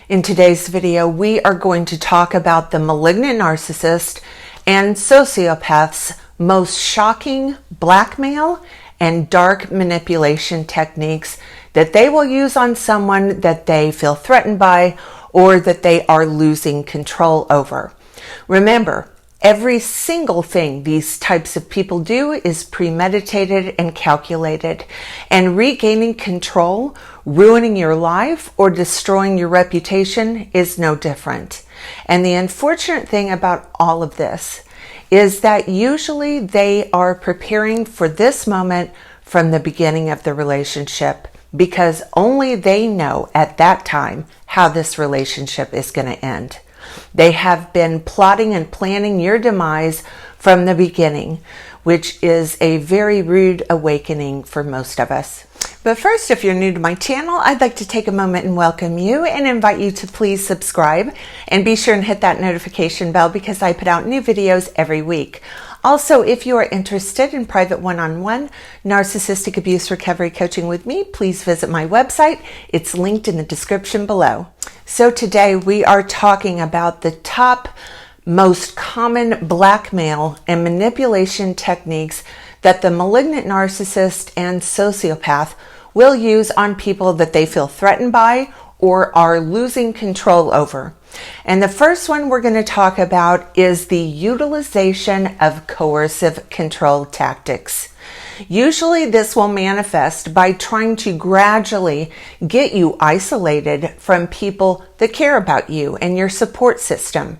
In today's video, we are going to talk about the malignant narcissist and sociopath's most shocking blackmail and dark manipulation techniques that they will use on someone that they feel threatened by or that they are losing control over. Remember, every single thing these types of people do is premeditated and calculated, and regaining control, ruining your life, or destroying your reputation is no different. And the unfortunate thing about all of this is that usually they are preparing for this moment from the beginning of the relationship, because only they know at that time how this relationship is going to end. They have been plotting and planning your demise from the beginning, which is a very rude awakening for most of us. But first, if you're new to my channel, I'd like to take a moment and welcome you and invite you to please subscribe and be sure and hit that notification bell because I put out new videos every week. Also, if you are interested in private one-on-one narcissistic abuse recovery coaching with me, please visit my website. It's linked in the description below. So today we are talking about the top most common blackmail and manipulation techniques that the malignant narcissist and sociopath will use on people that they feel threatened by or are losing control over. And the first one we're going to talk about is the utilization of coercive control tactics. Usually this will manifest by trying to gradually get you isolated from people that care about you and your support system.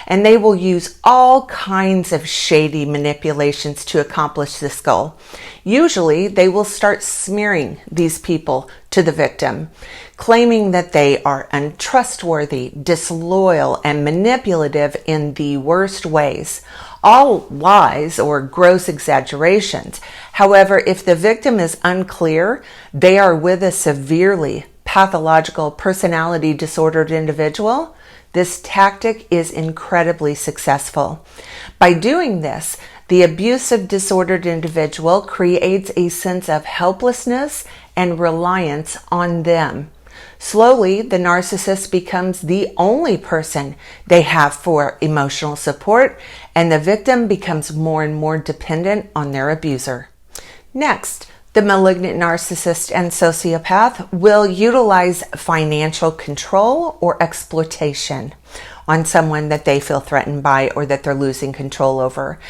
And they will use all kinds of shady manipulations to accomplish this goal. Usually they will start smearing these people to the victim, claiming that they are untrustworthy, disloyal, and manipulative in the worst ways. All lies or gross exaggerations. However, if the victim is unclear, they are with a severely pathological personality disordered individual, this tactic is incredibly successful. By doing this, the abusive disordered individual creates a sense of helplessness and reliance on them. Slowly, the narcissist becomes the only person they have for emotional support, and the victim becomes more and more dependent on their abuser. Next, the malignant narcissist and sociopath will utilize financial control or exploitation on someone that they feel threatened by or that they're losing control over.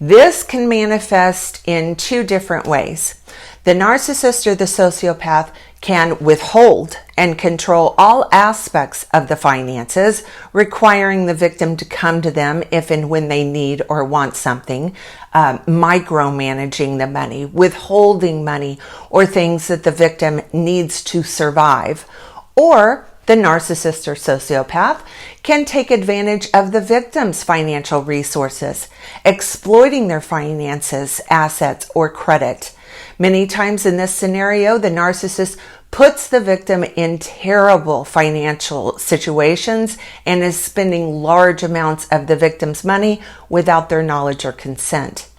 This can manifest in two different ways. The narcissist or the sociopath can withhold and control all aspects of the finances, requiring the victim to come to them if and when they need or want something, micromanaging the money, withholding money, or things that the victim needs to survive. Or the narcissist or sociopath can take advantage of the victim's financial resources, exploiting their finances, assets, or credit. Many times in this scenario, the narcissist puts the victim in terrible financial situations and is spending large amounts of the victim's money without their knowledge or consent.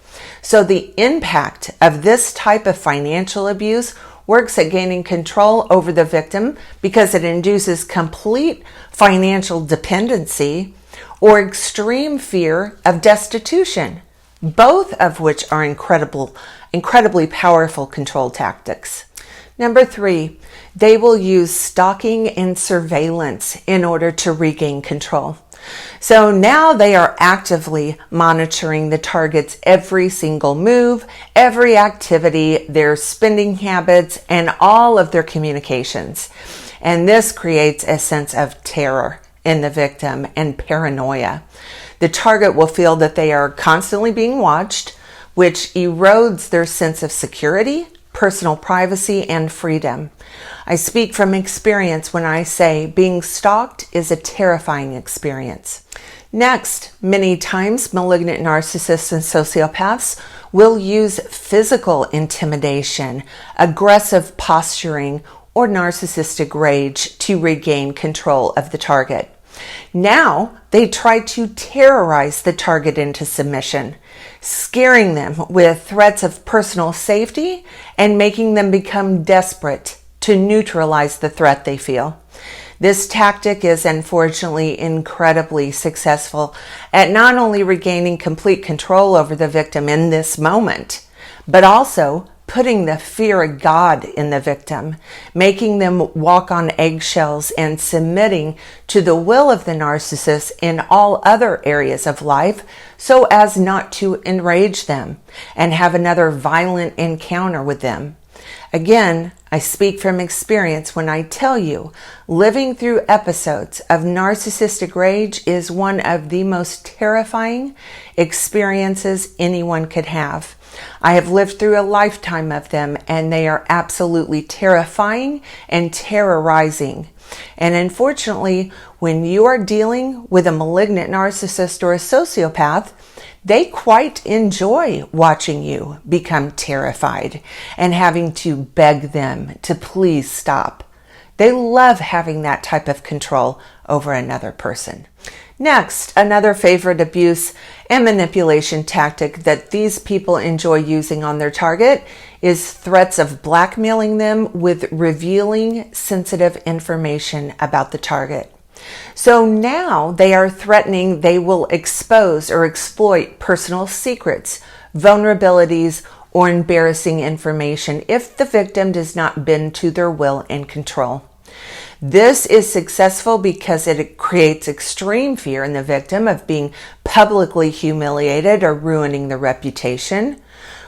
So the impact of this type of financial abuse works at gaining control over the victim because it induces complete financial dependency or extreme fear of destitution, both of which are incredibly powerful control tactics. Number 3, they will use stalking and surveillance in order to regain control. So now they are actively monitoring the target's every single move, every activity, their spending habits, and all of their communications. And this creates a sense of terror in the victim and paranoia. The target will feel that they are constantly being watched, which erodes their sense of security, personal privacy, and freedom. I speak from experience when I say being stalked is a terrifying experience. Next, many times malignant narcissists and sociopaths will use physical intimidation, aggressive posturing, or narcissistic rage to regain control of the target. Now they try to terrorize the target into submission, scaring them with threats of personal safety and making them become desperate to neutralize the threat they feel. This tactic is unfortunately incredibly successful at not only regaining complete control over the victim in this moment, but also putting the fear of God in the victim, making them walk on eggshells and submitting to the will of the narcissist in all other areas of life so as not to enrage them and have another violent encounter with them. Again, I speak from experience when I tell you living through episodes of narcissistic rage is one of the most terrifying experiences anyone could have. I have lived through a lifetime of them, and they are absolutely terrifying and terrorizing. And unfortunately, when you are dealing with a malignant narcissist or a sociopath, they quite enjoy watching you become terrified and having to beg them to please stop. They love having that type of control over another person. Next, another favorite abuse and manipulation tactic that these people enjoy using on their target is threats of blackmailing them with revealing sensitive information about the target. So now they are threatening they will expose or exploit personal secrets, vulnerabilities, or embarrassing information if the victim does not bend to their will and control. This is successful because it creates extreme fear in the victim of being publicly humiliated or ruining their reputation.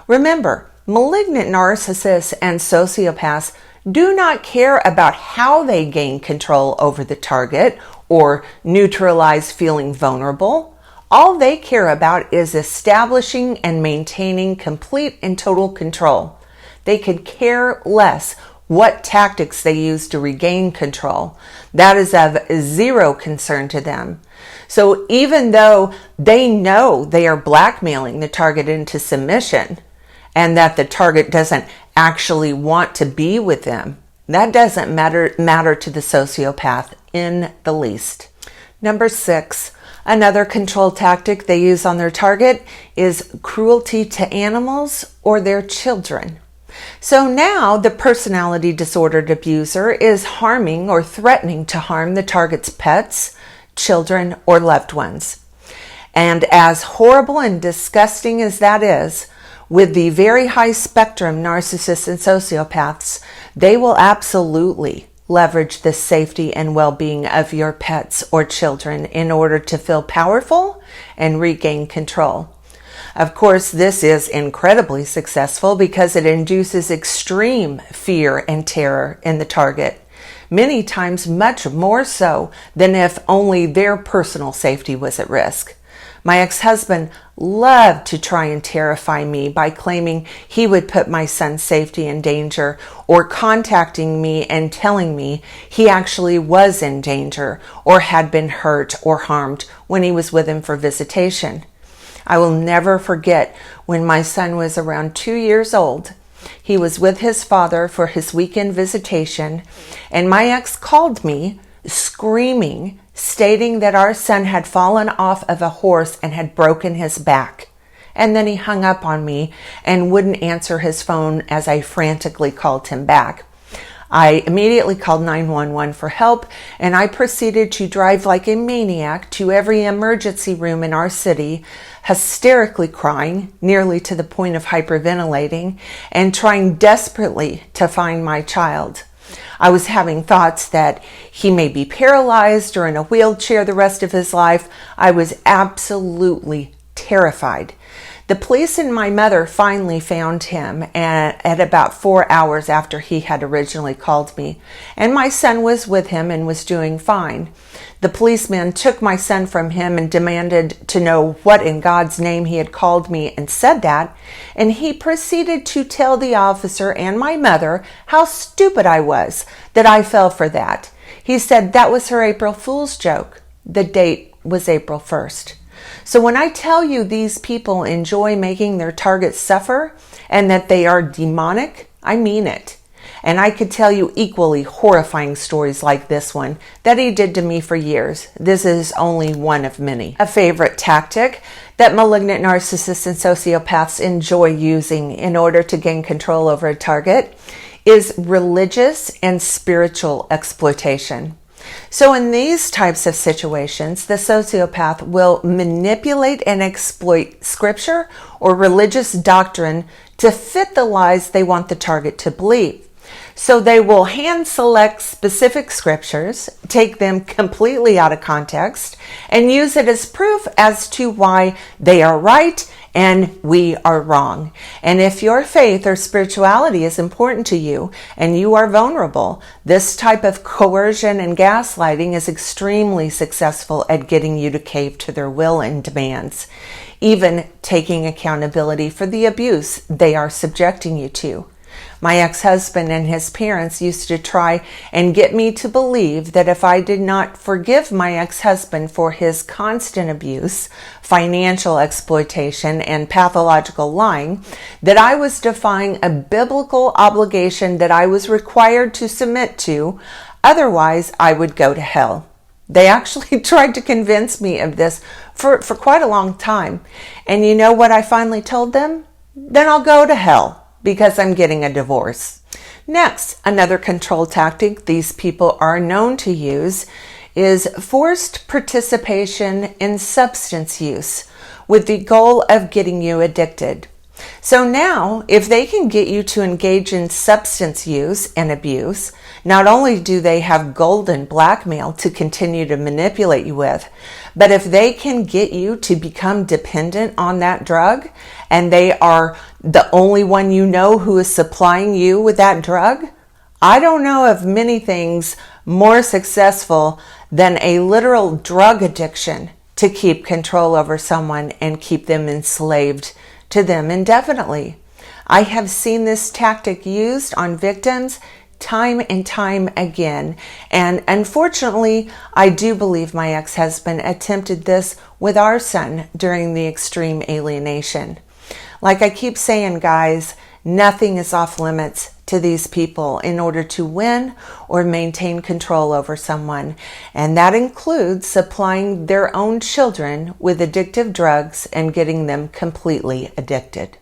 Remember, malignant narcissists and sociopaths do not care about how they gain control over the target or neutralize feeling vulnerable. All they care about is establishing and maintaining complete and total control. They could care less what tactics they use to regain control. That is of zero concern to them. So even though they know they are blackmailing the target into submission and that the target doesn't actually want to be with them, that doesn't matter to the sociopath in the least. Number 6, another control tactic they use on their target is cruelty to animals or their children. So now the personality disordered abuser is harming or threatening to harm the target's pets, children, or loved ones. And as horrible and disgusting as that is, with the very high spectrum narcissists and sociopaths, they will absolutely leverage the safety and well-being of your pets or children in order to feel powerful and regain control. Of course, this is incredibly successful because it induces extreme fear and terror in the target, many times much more so than if only their personal safety was at risk. My ex-husband loved to try and terrify me by claiming he would put my son's safety in danger or contacting me and telling me he actually was in danger or had been hurt or harmed when he was with him for visitation. I will never forget when my son was around 2 years old. He was with his father for his weekend visitation, and my ex called me screaming, stating that our son had fallen off of a horse and had broken his back. And then he hung up on me and wouldn't answer his phone as I frantically called him back. I immediately called 911 for help, and I proceeded to drive like a maniac to every emergency room in our city, hysterically crying, nearly to the point of hyperventilating, and trying desperately to find my child. I was having thoughts that he may be paralyzed or in a wheelchair the rest of his life. I was absolutely terrified. The police and my mother finally found him at about 4 hours after he had originally called me, and my son was with him and was doing fine. The policeman took my son from him and demanded to know what in God's name he had called me and said that, and he proceeded to tell the officer and my mother how stupid I was that I fell for that. He said that was her April Fool's joke. The date was April 1st. So when I tell you these people enjoy making their targets suffer and that they are demonic, I mean it. And I could tell you equally horrifying stories like this one that he did to me for years. This is only one of many. A favorite tactic that malignant narcissists and sociopaths enjoy using in order to gain control over a target is religious and spiritual exploitation. So in these types of situations, the sociopath will manipulate and exploit scripture or religious doctrine to fit the lies they want the target to believe. So they will hand select specific scriptures, take them completely out of context, and use it as proof as to why they are right and we are wrong. And if your faith or spirituality is important to you and you are vulnerable, this type of coercion and gaslighting is extremely successful at getting you to cave to their will and demands, even taking accountability for the abuse they are subjecting you to. My ex-husband and his parents used to try and get me to believe that if I did not forgive my ex-husband for his constant abuse, financial exploitation, and pathological lying, that I was defying a biblical obligation that I was required to submit to, otherwise I would go to hell. They actually tried to convince me of this for quite a long time. And you know what I finally told them? Then I'll go to hell, because I'm getting a divorce. Next, another control tactic these people are known to use is forced participation in substance use with the goal of getting you addicted. So now, if they can get you to engage in substance use and abuse, not only do they have golden blackmail to continue to manipulate you with, but if they can get you to become dependent on that drug, and they are the only one you know who is supplying you with that drug, I don't know of many things more successful than a literal drug addiction to keep control over someone and keep them enslaved to them indefinitely. I have seen this tactic used on victims time and time again, and unfortunately, I do believe my ex-husband attempted this with our son during the extreme alienation. Like I keep saying, guys, nothing is off limits to these people in order to win or maintain control over someone, and that includes supplying their own children with addictive drugs and getting them completely addicted.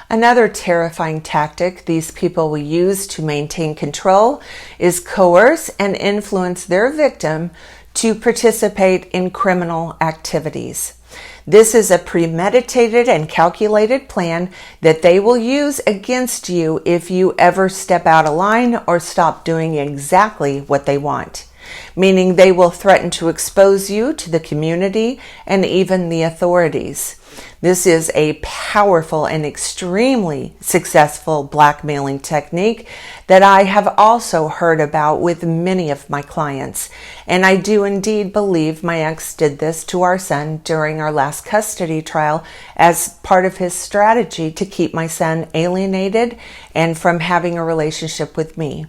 Another terrifying tactic these people will use to maintain control is coerce and influence their victim to participate in criminal activities. This is a premeditated and calculated plan that they will use against you if you ever step out of line or stop doing exactly what they want. Meaning they will threaten to expose you to the community and even the authorities. This is a powerful and extremely successful blackmailing technique that I have also heard about with many of my clients. And I do indeed believe my ex did this to our son during our last custody trial as part of his strategy to keep my son alienated and from having a relationship with me.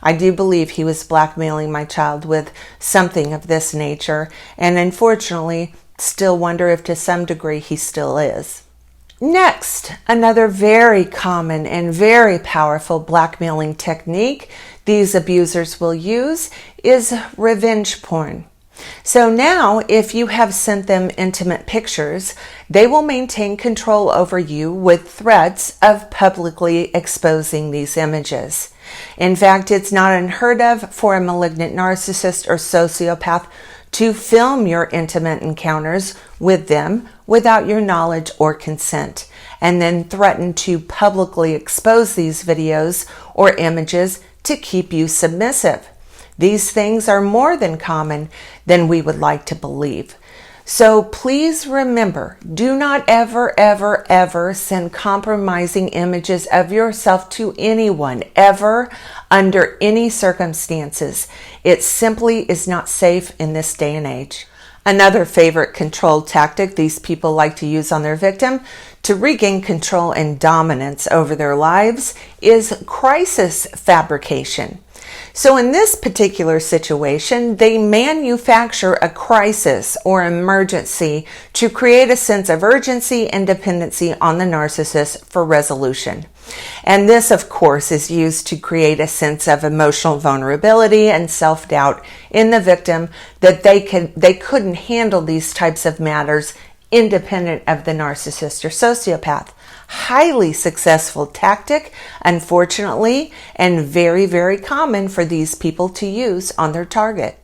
I do believe he was blackmailing my child with something of this nature, and unfortunately, still wonder if to some degree he still is. Next, another very common and very powerful blackmailing technique these abusers will use is revenge porn. So now, if you have sent them intimate pictures, they will maintain control over you with threats of publicly exposing these images. In fact, it's not unheard of for a malignant narcissist or sociopath to film your intimate encounters with them without your knowledge or consent, and then threaten to publicly expose these videos or images to keep you submissive. These things are more than common than we would like to believe. So please remember, do not ever, ever, ever send compromising images of yourself to anyone, ever, under any circumstances. It simply is not safe in this day and age. Another favorite control tactic these people like to use on their victim to regain control and dominance over their lives is crisis fabrication. So in this particular situation, they manufacture a crisis or emergency to create a sense of urgency and dependency on the narcissist for resolution. And this, of course, is used to create a sense of emotional vulnerability and self-doubt in the victim that they couldn't handle these types of matters independent of the narcissist or sociopath. Highly successful tactic, unfortunately, and very, very common for these people to use on their target.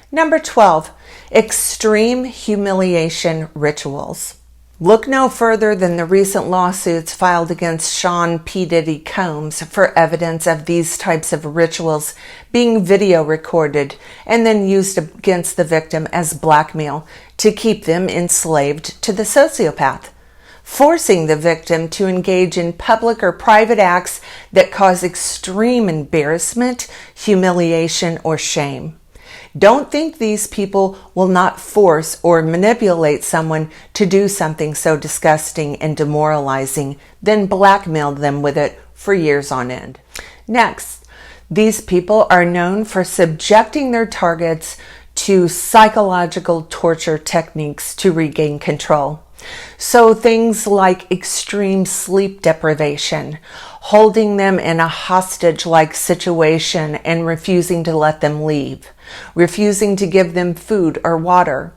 Number 12, extreme humiliation rituals. Look no further than the recent lawsuits filed against Sean P. Diddy Combs for evidence of these types of rituals being video recorded and then used against the victim as blackmail to keep them enslaved to the sociopath, forcing the victim to engage in public or private acts that cause extreme embarrassment, humiliation, or shame. Don't think these people will not force or manipulate someone to do something so disgusting and demoralizing, then blackmail them with it for years on end. Next, these people are known for subjecting their targets to psychological torture techniques to regain control. So things like extreme sleep deprivation, holding them in a hostage-like situation and refusing to let them leave, refusing to give them food or water.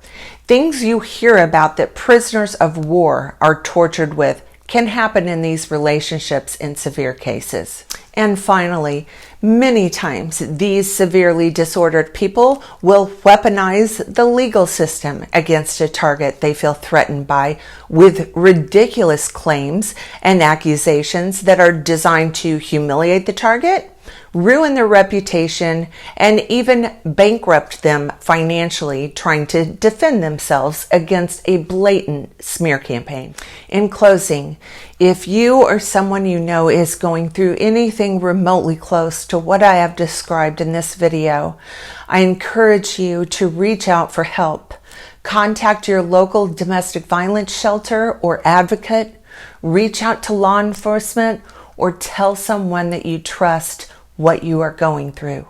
Things you hear about that prisoners of war are tortured with can happen in these relationships in severe cases. And finally, many times these severely disordered people will weaponize the legal system against a target they feel threatened by with ridiculous claims and accusations that are designed to humiliate the target, ruin their reputation, and even bankrupt them financially trying to defend themselves against a blatant smear campaign. In closing, if you or someone you know is going through anything remotely close to what I have described in this video, I encourage you to reach out for help. Contact your local domestic violence shelter or advocate, reach out to law enforcement, or tell someone that you trust what you are going through.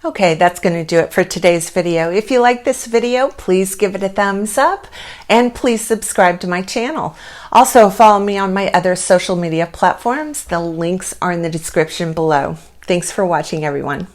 Okay, that's going to do it for today's video. If you like this video, please give it a thumbs up and please subscribe to my channel. Also, follow me on my other social media platforms. The links are in the description below. Thanks for watching, everyone.